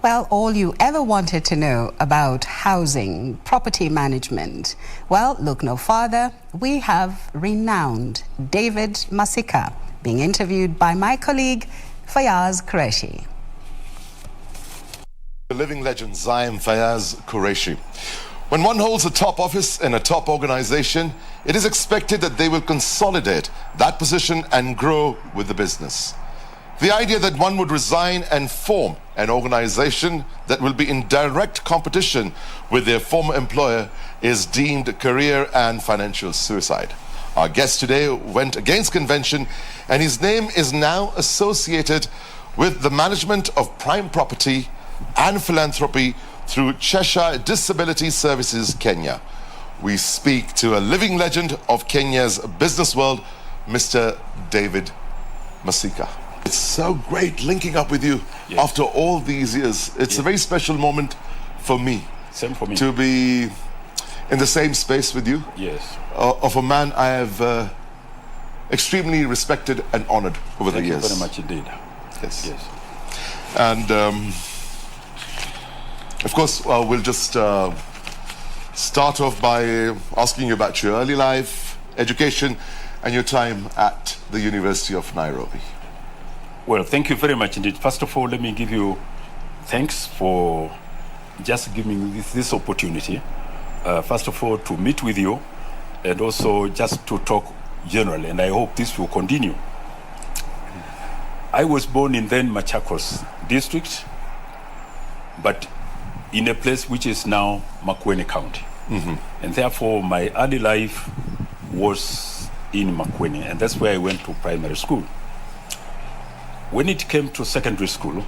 Well, all you ever wanted to know about housing, property management. Well, look no farther. We have renowned David Masika being interviewed by my colleague, Fayaz Qureshi. The living legend, Fayaz Qureshi. When one holds a top office in a top organization, it is expected that they will consolidate that position and grow with the business. The idea that one would resign and form an organization that will be in direct competition with their former employer is deemed career and financial suicide. Our guest today went against convention, and his name is now associated with the management of prime property and philanthropy through Cheshire Disability Services Kenya. We speak to a living legend of Kenya's business world, Mr. David Masika. It's so great linking up with you after all these years. It's a very special moment for me. Same for me. To be in the same space with you. Yes. Of a man I have extremely respected and honored over the years. Thank you very much indeed. Yes. Yes. And of course, we'll just start off by asking you about your early life, education, and your time at the University of Nairobi. Well, thank you very much indeed. First of all, let me give you thanks for just giving me this opportunity. First of all, to meet with you, and also just to talk generally, and I hope this will continue. I was born in then Machakos district, but in a place which is now Makueni County. And therefore, my early life was in Makueni, and that's where I went to primary school. When it came to secondary school,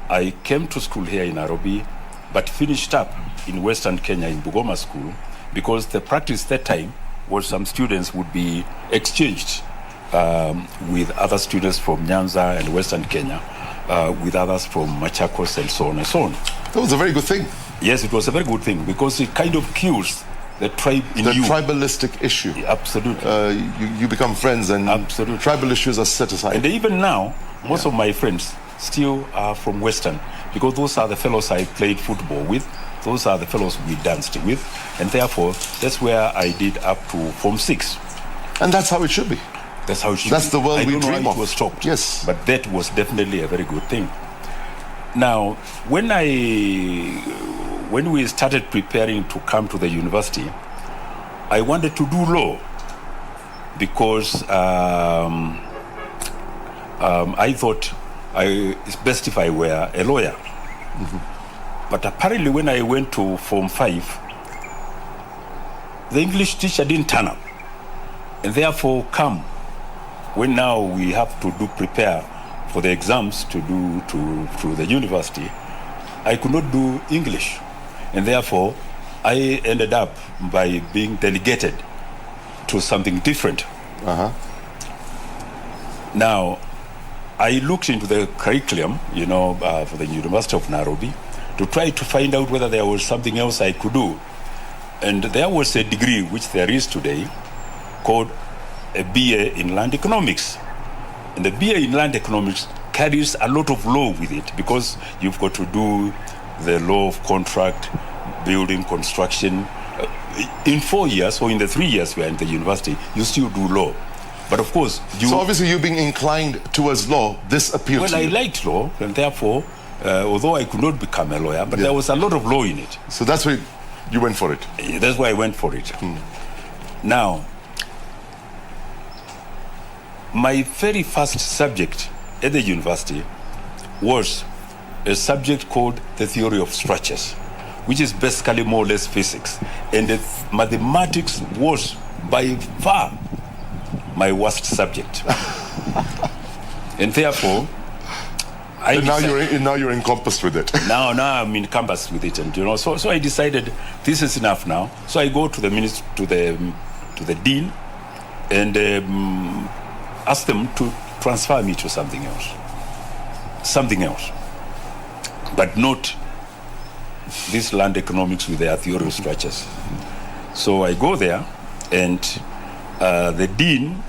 I came to school here in Nairobi, but finished up in Western Kenya in Bugoma School, because the practice that time was some students would be exchanged with other students from Nyanza and Western Kenya, with others from Machakos and so on and so on. That was a very good thing. Yes, it was a very good thing, because it kind of kills the tribe in you. The tribalistic issue. Absolutely. You become friends, and Absolutely. Tribal issues are set aside. And even now, most of my friends still are from Western, because those are the fellows I played football with, those are the fellows we danced with, and therefore that's where I did up to Form 6. And that's how it should be. That's how it should That's be. the world we I don't know dream how of. it was stopped. Yes. But that was definitely a very good thing. Now, when we started preparing to come to the university, I wanted to do law, because I thought it's best if I were a lawyer. But apparently when I went to Form 5, the English teacher didn't turn up. And therefore when now we have to prepare for the exams to do to the university, I could not do English. And therefore I ended up by being delegated to something different. Now, I looked into the curriculum, for the University of Nairobi, to try to find out whether there was something else I could do. And there was a degree, which there is today, called a BA in Land Economics. And the BA in Land Economics carries a lot of law with it, because you've got to do the law of contract, building, construction. In 4 years, or in the 3 years we are in the university, you still do law. But of course, So obviously you being inclined towards law, this appealed to you. Well, I liked law, and therefore, although I could not become a lawyer, but there was a lot of law in it. So that's why you went for it. That's why I went for it. Now, my very first subject at the university was a subject called the theory of structures, which is basically more or less physics. And the mathematics was by far my worst subject. And therefore, now you're encompassed with it. Now I'm encompassed with it, and so I decided this is enough now. So I go to the minister, to the dean, and ask them to transfer me to something else, but not this land economics with their theory of structures. So I go there, and the dean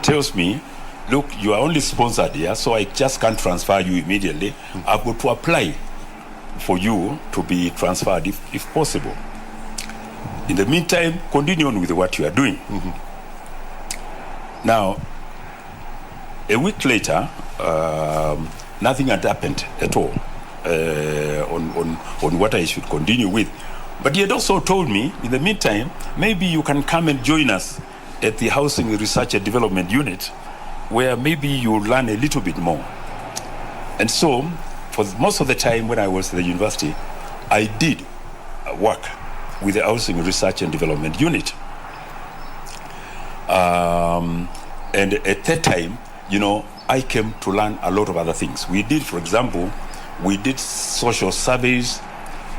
tells me look, you are only sponsored here, so I just can't transfer you immediately. I've got to apply for you to be transferred if possible. In the meantime, continue on with what you are doing. Now, a week later, nothing had happened at all on what I should continue with. But he had also told me, in the meantime, maybe you can come and join us at the Housing Research and Development Unit, where maybe you'll learn a little bit more. And so, for most of the time when I was at the university, I did work with the Housing Research and Development Unit. And at that time, I came to learn a lot of other things. We did, for example, social surveys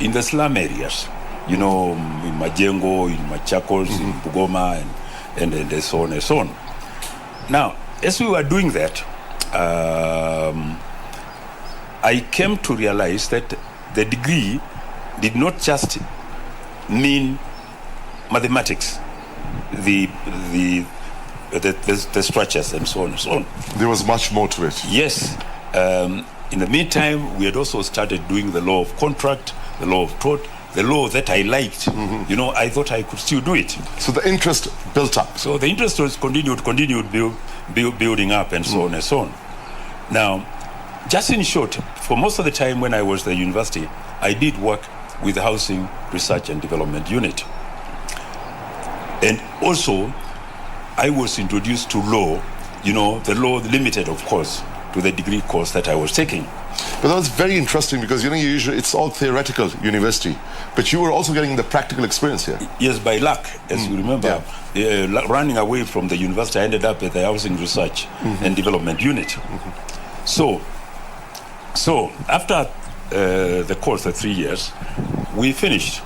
in the slum areas, in Majengo, in Machakos, in Bugoma, and so on and so on. Now, as we were doing that, I came to realize that the degree did not just mean mathematics, the structures and so on and so on. There was much more to it. Yes. In the meantime, we had also started doing the law of contract, the law of tort, the law that I liked. I thought I could still do it. So the interest built up. So the interest was continued building up and so on and so on. Now, just in short, for most of the time when I was at the university, I did work with the Housing Research and Development Unit. And also, I was introduced to law, the law limited, of course, to the degree course that I was taking. But that was very interesting because, usually it's all theoretical university, but you were also getting the practical experience here. Yes, by luck, as you remember, running away from the university, I ended up at the Housing Research and Development Unit. So after the course of 3 years, we finished.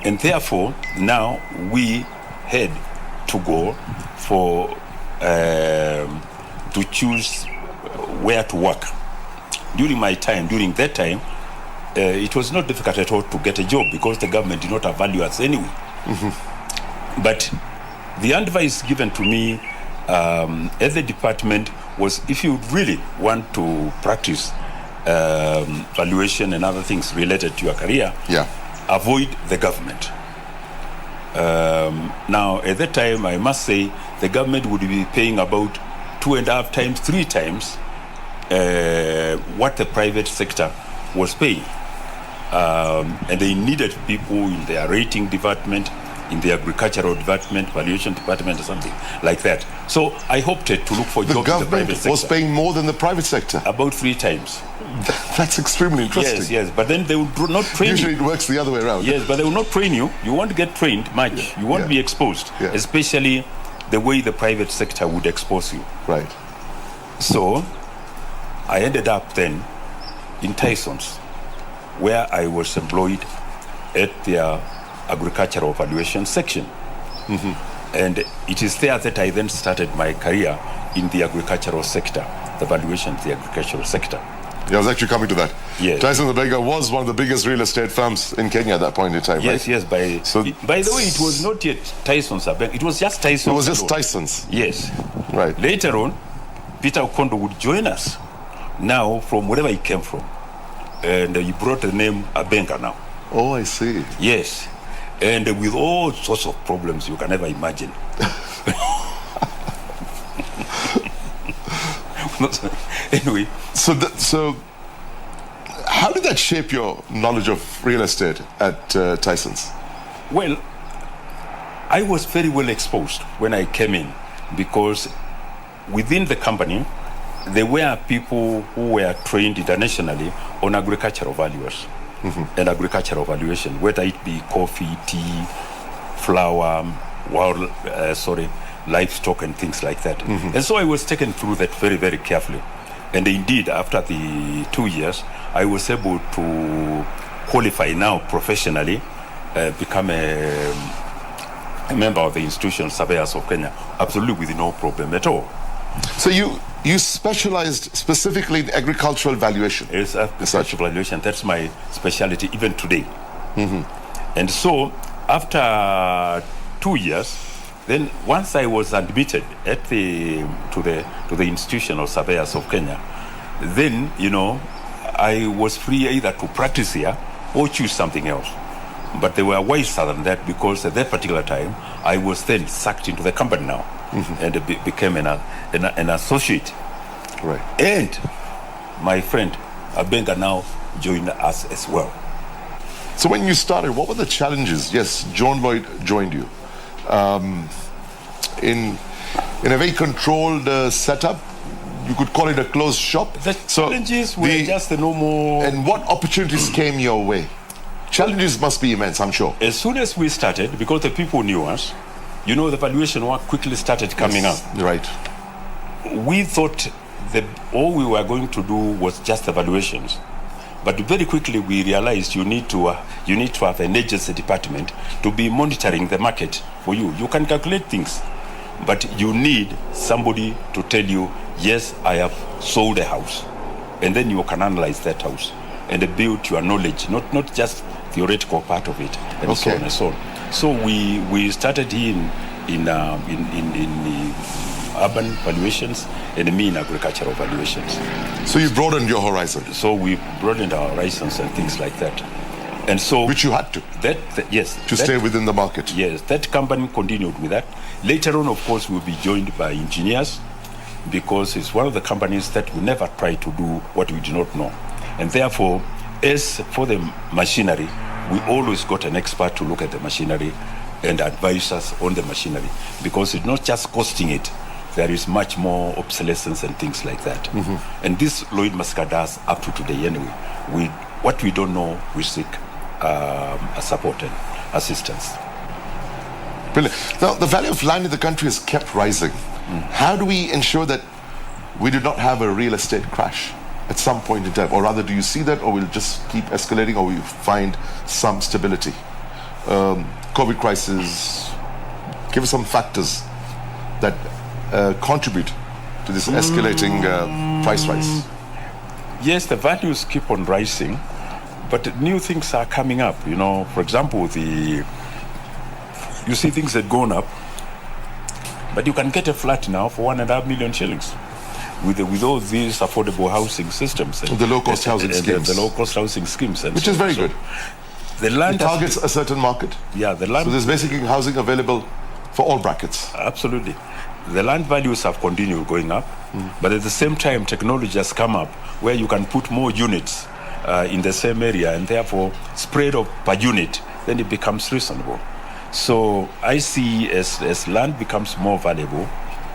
And therefore, now we had to go to choose where to work. During that time, it was not difficult at all to get a job because the government did not value us anyway. But the advice given to me at the department was, if you really want to practice valuation and other things related to your career, avoid the government. Now, at that time, I must say, the government would be paying about 2.5 times, 3 times what the private sector was paying. And they needed people in their rating department, in the agricultural department, valuation department, or something like that. So I opted to look for jobs in the private sector. The government was paying more than the private sector? About 3 times. That's extremely interesting. Yes, but then they would not train Usually you. It works the other way around. Yes, but they will not train you. You won't get trained much. You won't be exposed, especially the way the private sector would expose you. Right. So I ended up then in Tyson's, where I was employed at their agricultural valuation section. And it is there that I then started my career in the agricultural sector, the valuation of the agricultural sector. I was actually coming to that. Yes. Tyson's Abega was one of the biggest real estate firms in Kenya at that point in time, yes, right? Yes. By the way, it was not yet Tyson's Abega. It was just Tyson's. It was just Tyson's. Yes. Right. Later on, Peter Okondo would join us, now from wherever he came from. And he brought the name Abenga now. Oh, I see. Yes. And with all sorts of problems you can ever imagine. Anyway. So how did that shape your knowledge of real estate at Tyson's? Well, I was very well exposed when I came in because within the company, there were people who were trained internationally on agricultural valuers and agricultural valuation, whether it be coffee, tea, flour, livestock and things like that. And so I was taken through that very, very carefully. And indeed, after the 2 years, I was able to qualify now professionally, become a member of the Institutional Surveyors of Kenya, absolutely with no problem at all. So you specialized specifically in agricultural valuation? Yes, agricultural valuation. That's my specialty even today. And so, after 2 years, Then once I was admitted to the Institution of Surveyors of Kenya, then, I was free either to practice here or choose something else. But they were wiser than that, because at that particular time, I was then sucked into the company now, and became an associate. Right. And my friend Abenga now joined us as well. So when you started, what were the challenges? Yes, John Lloyd joined you. In a very controlled setup, you could call it a closed shop. The challenges were just the normal. And what opportunities came your way? Challenges must be immense, I'm sure. As soon as we started, because the people knew us, the valuation work quickly started coming up. Right. We thought that all we were going to do was just the valuations. But very quickly we realized you need to have an agency department to be monitoring the market for you. You can calculate things, but you need somebody to tell you, yes, I have sold a house. And then you can analyze that house and build your knowledge, not just theoretical part of it, and so on and so on. So we started in urban valuations and me in agricultural valuations. So you broadened your horizon. So we broadened our horizons and things like that. And so which you had to. Yes. To stay within the market. Yes, that company continued with that. Later on, of course, we'll be joined by engineers, because it's one of the companies that we never try to do what we do not know. And therefore, as for the machinery, we always got an expert to look at the machinery and advise us on the machinery, because it's not just costing it. There is much more obsolescence and things like that. And this Lloyd Masika does up to today anyway. What we don't know, we seek support and assistance. Brilliant. Now, the value of land in the country has kept rising. How do we ensure that we do not have a real estate crash at some point in time? Or rather, do you see that, or will it just keep escalating, or will you find some stability? COVID crisis, give us some factors that contribute to this escalating price rise. Yes, the values keep on rising, but new things are coming up. For example, you see things that gone up, but you can get a flat now for 1.5 million shillings with all these affordable housing systems. And the low-cost housing schemes. The low-cost housing schemes. Which is very good. The land it targets a certain market. Yeah, the land. So there's basically housing available for all brackets. Absolutely. The land values have continued going up, but at the same time, technology has come up where you can put more units in the same area, and therefore spread of per unit, then it becomes reasonable. So I see as land becomes more valuable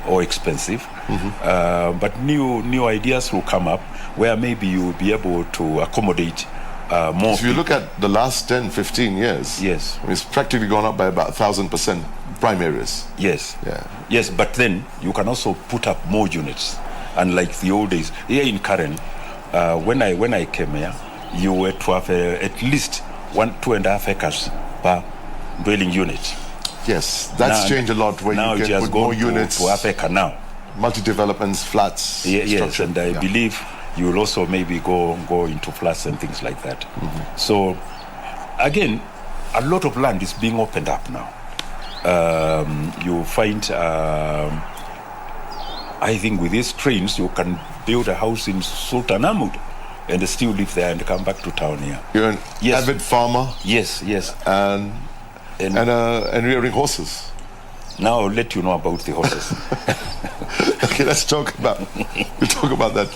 or expensive, but new ideas will come up where maybe you will be able to accommodate more. If you look at the last 10, 15 years, yes, it's practically gone up by about 1,000% prime areas. Yes. Yeah. Yes, but then you can also put up more units. Unlike the old days, here in Karen, when I came here, you were to have at least 2.5 acres per dwelling unit. Yes, that's changed a lot. Where now you can put more units to half acre now. Multi-developments, flats. Yes, and I believe you will also maybe go into flats and things like that. So, again, a lot of land is being opened up now. You find, I think with these trains, you can build a house in Sultan Ahmad and still live there and come back to town here. You're an avid farmer. Yes. And rearing horses. Now I'll let you know about the horses. Okay, we'll talk about that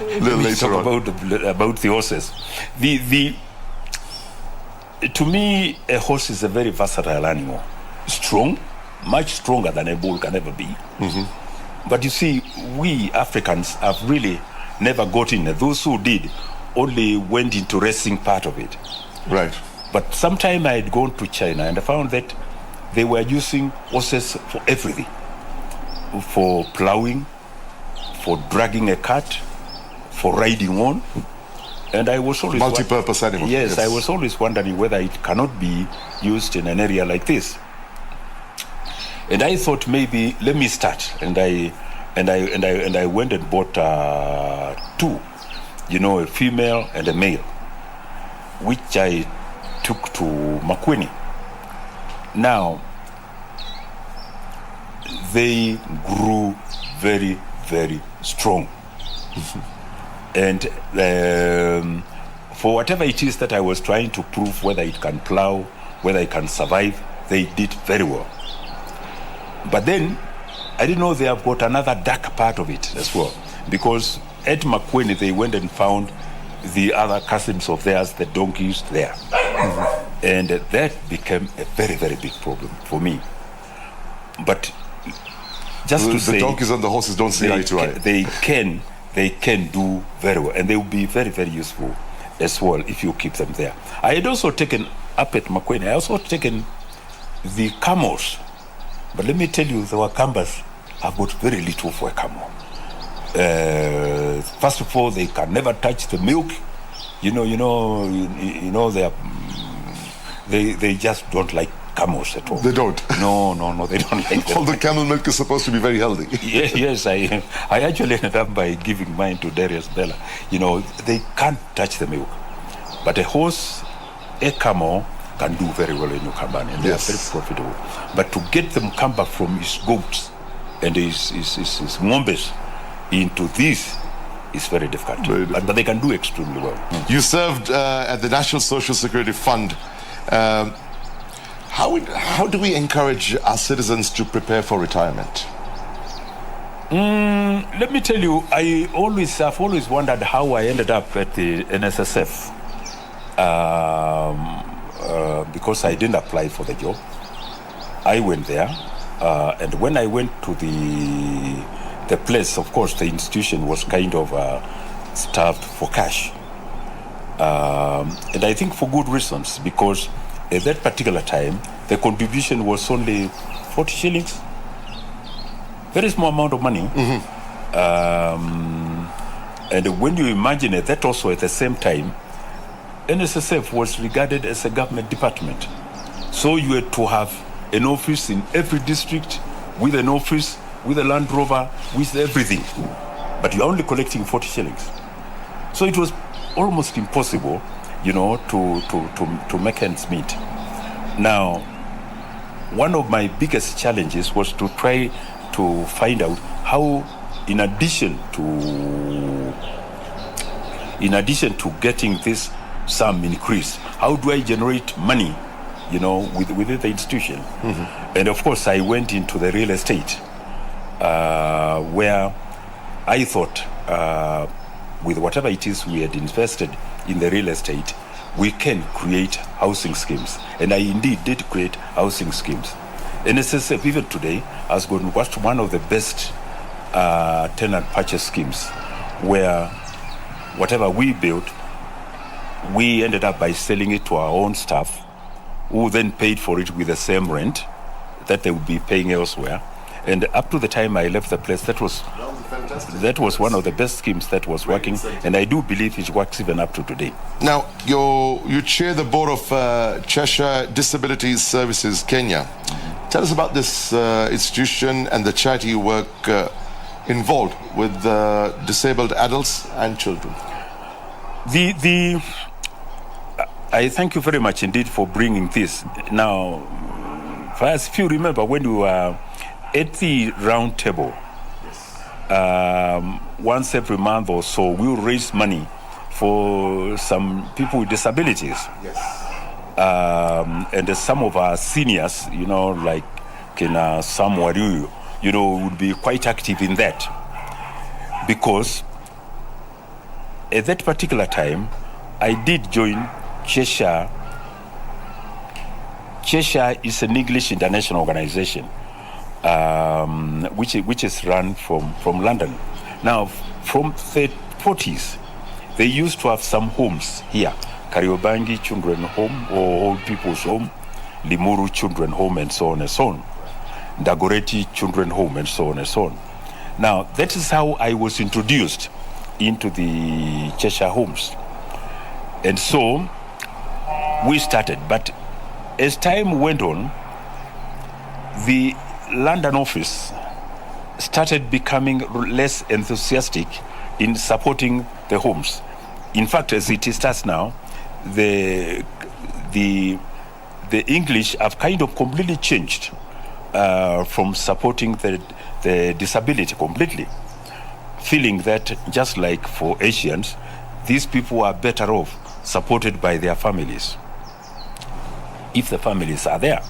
a little later on. About the horses. To me, a horse is a very versatile animal. Strong, much stronger than a bull can ever be. But you see, we Africans have really never got in. Those who did only went into racing part of it. Right. But sometime I had gone to China and I found that they were using horses for everything. For plowing, for dragging a cart, for riding on. And I was always multi-purpose animal. Yes, I was always wondering whether it cannot be used in an area like this. And I thought maybe let me start. And I went and bought two, a female and a male, which I took to Makueni. Now, they grew very, very strong. And for whatever it is that I was trying to prove, whether it can plow, whether it can survive, they did very well. But then, I didn't know they have got another dark part of it as well. Because at Makueni, they went and found the other cousins of theirs, the donkeys, there. And that became a very, very big problem for me. But just to say, the donkeys and the horses don't see eye to eye. They can do very well, and they will be very, very useful as well if you keep them there. I had also taken up at Makueni, I also taken the camels. But let me tell you, the Wakambas have got very little for a camel. First of all, they can never touch the milk. They just don't like camels at all. They don't? No, they don't like them. All the camel milk is supposed to be very healthy. Yes, I actually ended up by giving mine to Darius Bella. They can't touch the milk. But a horse, a camel, can do very well in Ukambani, and they are very profitable. But to get them come back from his goats and his ngombes into this is very difficult. But they can do extremely well. You served at the National Social Security Fund. How do we encourage our citizens to prepare for retirement? Let me tell you, I've always wondered how I ended up at the NSSF. Because I didn't apply for the job. I went there, and when I went to the place, of course, the institution was kind of starved for cash. And I think for good reasons, because at that particular time, the contribution was only 40 shillings. Very small amount of money. And when you imagine it, that also at the same time, NSSF was regarded as a government department. So you had to have an office in every district, with an office, with a Land Rover, with everything. But you're only collecting 40 shillings. So it was almost impossible, to make ends meet. Now, one of my biggest challenges was to try to find out how, in addition to getting this sum increase, how do I generate money, within the institution? And of course, I went into the real estate, where I thought, with whatever it is we had invested in the real estate, we can create housing schemes. And I indeed did create housing schemes. NSSF, even today, has got one of the best tenant purchase schemes, where whatever we built, we ended up by selling it to our own staff, who then paid for it with the same rent that they would be paying elsewhere. And up to the time I left the place, that was one of the best schemes that was working, and I do believe it works even up to today. Now, you chair the board of Cheshire Disability Services Kenya. Tell us about this institution and the charity you work involved with disabled adults and children. I thank you very much indeed for bringing this. Now, first, if you remember when we were at the round table, once every month or so, we will raise money for some people with disabilities. And some of our seniors, like Sam Wariu, would be quite active in that. Because at that particular time, I did join Cheshire. Cheshire is an English international organization, which is run from London. Now, from the 40s, they used to have some homes here. Kariobangi Children Home, or Old People's Home, Limuru Children Home, and so on and so on. Dagoretti Children Home, and so on and so on. Now, that is how I was introduced into the Cheshire homes. And so we started. But as time went on, the London office started becoming less enthusiastic in supporting the homes. In fact, as it starts now, the English have kind of completely changed from supporting the disability completely, feeling that just like for Asians, these people are better off supported by their families, if the families are there.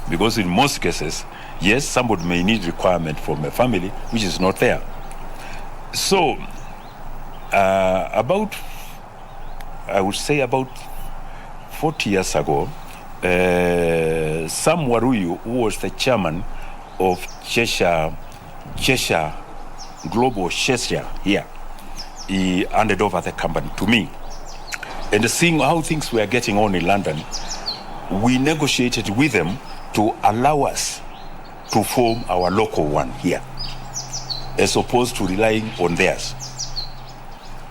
Because in most cases, yes, somebody may need requirement from a family which is not there. So, I would say about 40 years ago, Sam Waruyu, who was the chairman of Cheshire Global Cheshire here, he handed over the company to me. And seeing how things were getting on in London, we negotiated with them to allow us to form our local one here, as opposed to relying on theirs.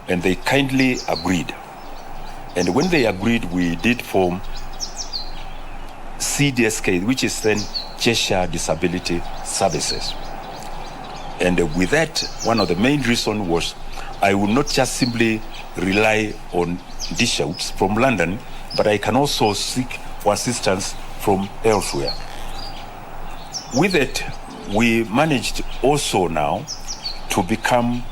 And they kindly agreed. And when they agreed, we did form CDSK, which is then Cheshire Disability Services. And with that, one of the main reasons was I will not just simply rely on dish outs from London, but I can also seek for assistance from elsewhere. With it, we managed also now to become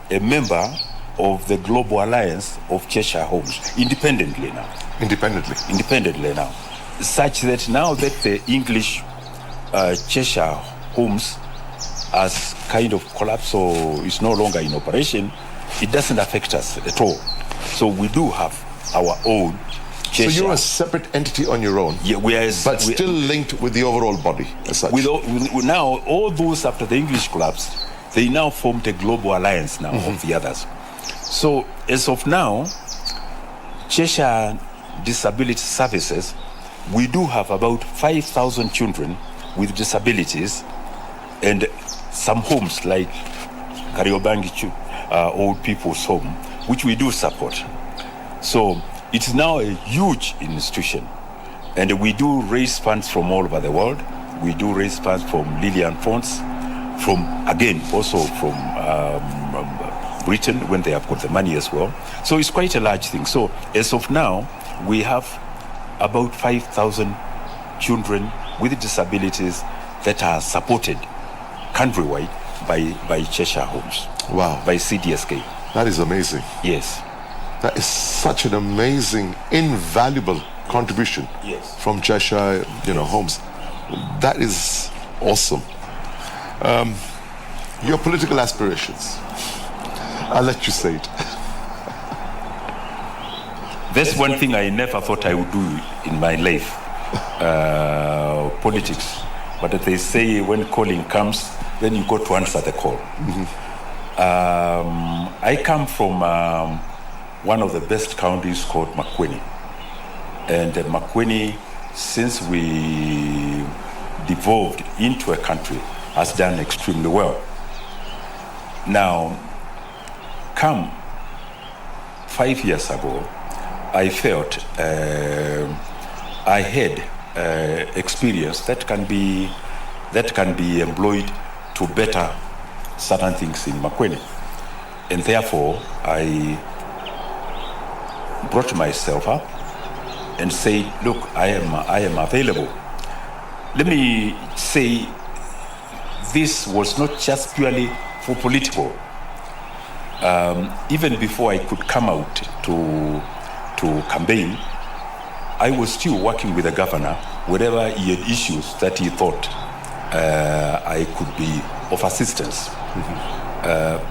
a member of the Global Alliance of Cheshire Homes, independently now. Independently now. Such that now that the English Cheshire Homes has kind of collapsed or is no longer in operation, it doesn't affect us at all. So we do have our own Cheshire. So you're a separate entity on your own? Yeah, we are. But still linked with the overall body as such? Now, all those after the English collapse, they now formed a global alliance now of the others. So as of now, Cheshire Disability Services, we do have about 5,000 children with disabilities and some homes like Kariobangi Old People's Home, which we do support. So it's now a huge institution, and we do raise funds from all over the world. We do raise funds from Lillian Funds, also from Britain when they have got the money as well. So it's quite a large thing. So as of now, we have about 5,000 children with disabilities that are supported countrywide by Cheshire Homes. Wow. By CDSK. That is amazing. Yes. That is such an amazing, invaluable contribution from Cheshire, Homes. That is awesome. Your political aspirations. I'll let you say it. That's one thing I never thought I would do in my life, politics. But they say when calling comes, then you got to answer the call. I come from one of the best counties called Makueni. And Makueni, since we devolved into a country, has done extremely well. Now, come 5 years ago, I felt I had experience that can be employed to better certain things in Makueni. And therefore, I brought myself up and said, look, I am available. Let me say, this was not just purely for political. Even before I could come out to campaign, I was still working with the governor wherever he had issues that he thought I could be of assistance.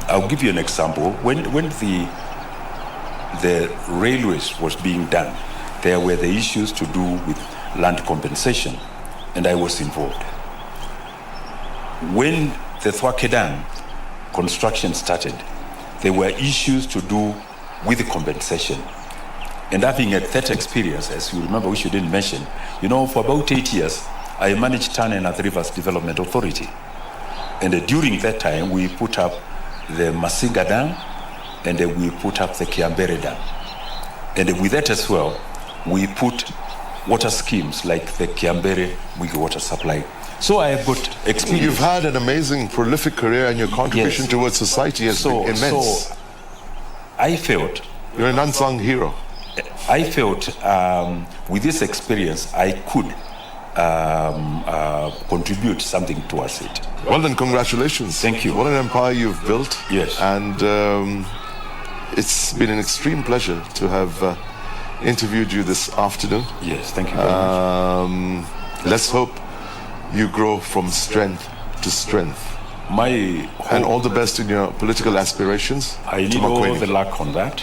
I'll give you an example. When the railways was being done, there were the issues to do with land compensation, and I was involved. When the Thwakedan construction started, there were issues to do with the compensation. And having had that experience, as you remember, which you didn't mention, for about 8 years, I managed Tana and North Rivers Development Authority. And during that time, we put up the Masinga Dam, and we put up the Kiambere Dam. And with that as well, we put water schemes like the Kiambere Wiki water supply. So I have got experience. You've had an amazing, prolific career, and your contribution towards society has been immense. So I felt... You're an unsung hero. I felt with this experience, I could contribute something towards it. Well then, congratulations. Thank you. What an empire you've built. Yes. And it's been an extreme pleasure to have interviewed you this afternoon. Yes, thank you very much. Let's hope you grow from strength to strength. My hope, and all the best in your political aspirations. I need all the luck on that.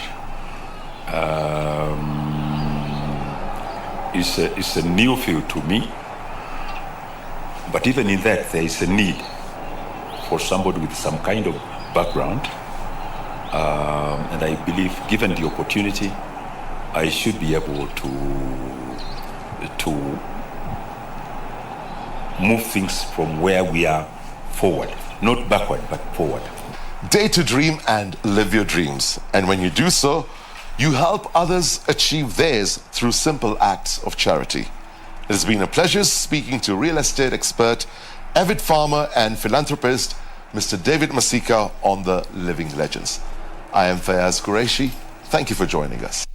It's a new field to me, but even in that there is a need for somebody with some kind of background, and I believe given the opportunity I should be able to move things from where we are forward, not backward but forward. Dare to dream and live your dreams, and when you do so, you help others achieve theirs through simple acts of charity. It has been a pleasure speaking to real estate expert, avid farmer and philanthropist, Mr. David Masika on the Living Legends. I am Fayaz Qureshi. Thank you for joining us.